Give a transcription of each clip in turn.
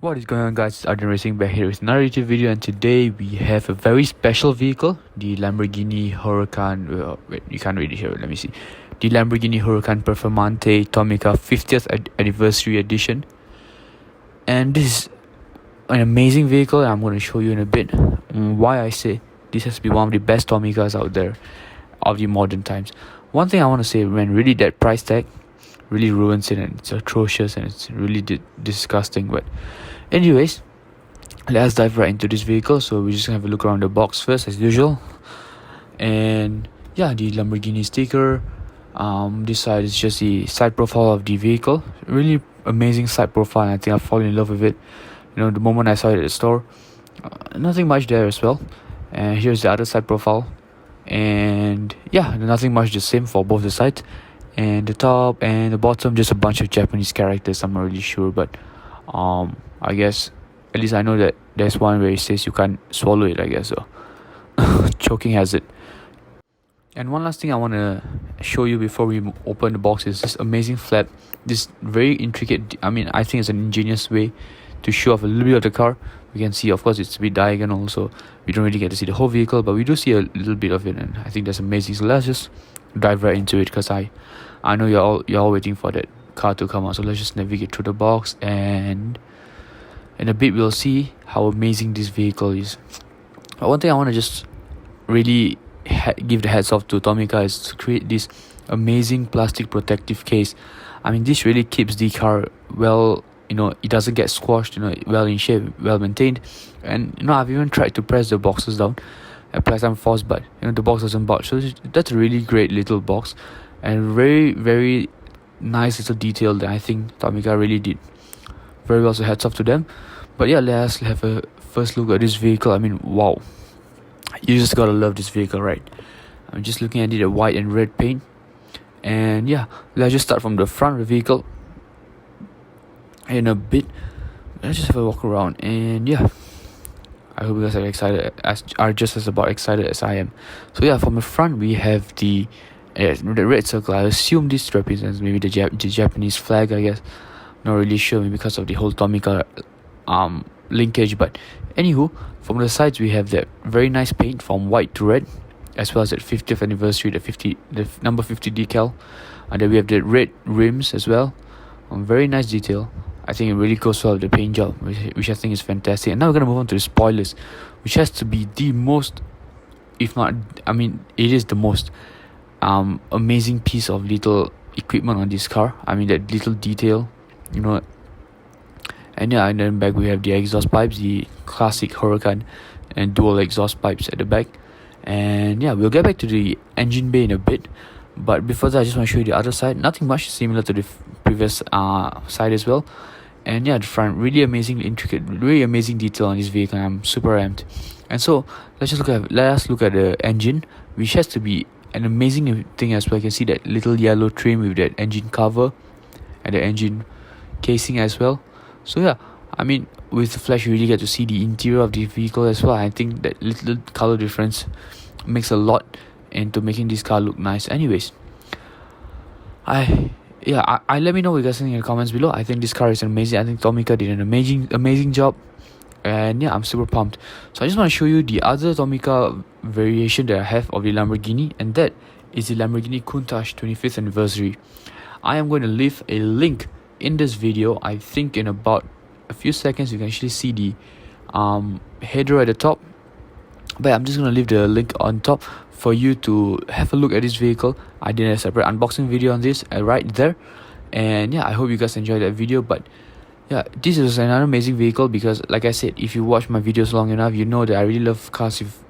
What is going on, guys? It's Arden Racing back here with another YouTube video, and today we have a very special vehicle, the Lamborghini Huracan. Wait, you can't read it here. Let me see. The Lamborghini Huracan Performante Tomica 50th anniversary edition, and this is an amazing vehicle. I'm going to show you in a bit why I say this has to be one of the best Tomicas out there of the modern times. One thing I want to say, man, really that price tag really ruins it, and it's atrocious and it's really disgusting. But anyways, let's dive right into this vehicle. So we're just gonna have a look around the box first as usual, and yeah, the Lamborghini sticker. This side is just the side profile of the vehicle. Really amazing side profile, and I think I've fallen in love with it. You know, the moment I saw it at the store, nothing much there as well. And here's the other side profile, and yeah, nothing much, the same for both the sides. And the top and the bottom, just a bunch of Japanese characters. I'm not really sure, but I guess at least I know that there's one where it says you can't swallow it, I guess so. Choking hazard. And one last thing I want to show you before we open the box is this amazing flap. This very intricate, I think it's an ingenious way to show off a little bit of the car. We can see, of course, it's a bit diagonal, so we don't really get to see the whole vehicle, but we do see a little bit of it, and I think that's amazing. So let's just dive right into it, because I know you're all waiting for that car to come out. So let's just navigate through the box, and in a bit we'll see how amazing this vehicle is. But one thing I want to just really give the hats off to Tomica is to create this amazing plastic protective case. This really keeps the car well, it doesn't get squashed, well in shape, well maintained. And I've even tried to press the boxes down, apply some force, but the box doesn't budge. So that's a really great little box, and very, very nice little detail that I think Tomica really did very well. So hats off to them. But yeah, let's have a first look at this vehicle. Wow, you just gotta love this vehicle, right? I'm just looking at it, the white and red paint. And yeah, let's just start from the front of the vehicle in a bit. Let's just have a walk around, and yeah, I hope you guys are just as excited as I am. So yeah, from the front we have the red circle. I assume this represents maybe the Japanese flag, I guess. Not really sure, maybe because of the whole Tomica linkage. But anywho, from the sides we have that very nice paint from white to red, as well as that 50th anniversary, the number 50 decal. And then we have the red rims as well. Very nice detail. I think it really goes well with the paint job, which I think is fantastic. And now we're going to move on to the spoilers, which has to be the most, if not, it is the most amazing piece of little equipment on this car. That little detail, And yeah, and then back we have the exhaust pipes, the classic Huracan and dual exhaust pipes at the back. And yeah, we'll get back to the engine bay in a bit. But before that, I just want to show you the other side. Nothing much, similar to the previous side as well. And yeah, the front, really amazing, intricate, really amazing detail on this vehicle. I'm super amped. And so let us look at the engine, which has to be an amazing thing as well. You can see that little yellow trim with that engine cover and the engine casing as well. So yeah, with the flash you really get to see the interior of the vehicle as well. I think that little color difference makes a lot into making this car look nice. Anyways, I let me know what you guys think in the comments below. I think this car is amazing. I think Tomica did an amazing job, and yeah, I'm super pumped. So I just want to show you the other Tomica variation that I have of the Lamborghini, and that is the Lamborghini Countach 25th anniversary. I am going to leave a link in this video. I think in about a few seconds you can actually see the header at the top, but I'm just going to leave the link on top for you to have a look at this vehicle. I did a separate unboxing video on this right there, and yeah, I hope you guys enjoyed that video. But yeah, this is another amazing vehicle, because like I said, if you watch my videos long enough, you know that I really love cars with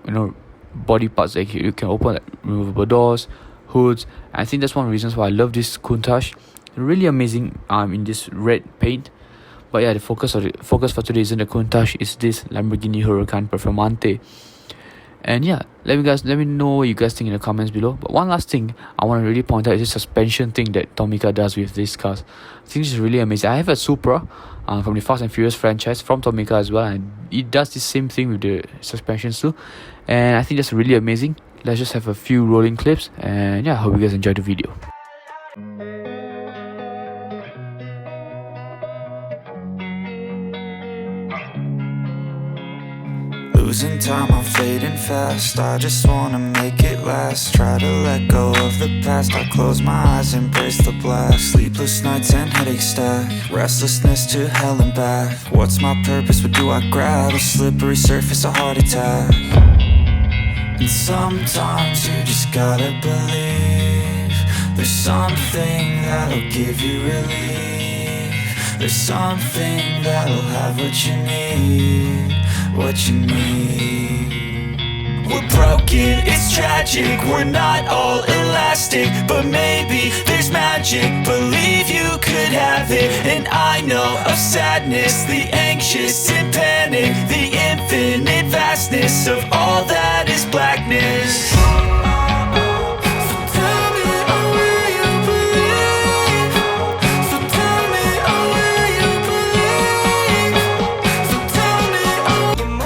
body parts like you can open, like removable doors, hoods. I think that's one of the reasons why I love this Countach. Really amazing in this red paint. But yeah, the focus for today isn't the Countach, it's this Lamborghini Huracan Performante. And yeah, let me know what you guys think in the comments below. But one last thing I want to really point out is the suspension thing that Tomica does with these cars. I think this is really amazing. I have a Supra from the Fast and Furious franchise from Tomica as well, and it does the same thing with the suspensions too. And I think that's really amazing. Let's just have a few rolling clips, and yeah, I hope you guys enjoyed the video. losing time, I'm fading fast. I just wanna make it last. Try to let go of the past. I close my eyes, embrace the blast. Sleepless nights and headaches stack. Restlessness to hell and back. What's my purpose? What do I grab? A slippery surface, a heart attack. And sometimes you just gotta believe there's something that'll give you relief. There's something that'll have what you need, what you need. We're broken, it's tragic, we're not all elastic, but maybe there's magic. Believe you could have it. And I know of sadness, the anxious and panic, the infinite vastness of all that is blackness.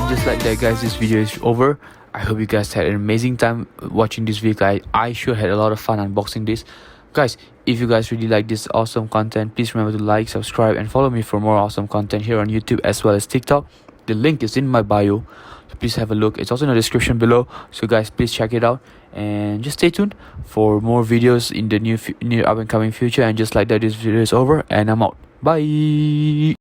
Just like that, guys, this video is over. I hope you guys had an amazing time watching this vehicle. I sure had a lot of fun unboxing this. Guys, if you guys really like this awesome content, please remember to like, subscribe, and follow me for more awesome content here on YouTube as well as TikTok. The link is in my bio, so please have a look. It's also in the description below, so guys, please check it out. And just stay tuned for more videos in the near up and coming future. And just like that, this video is over and I'm out. Bye.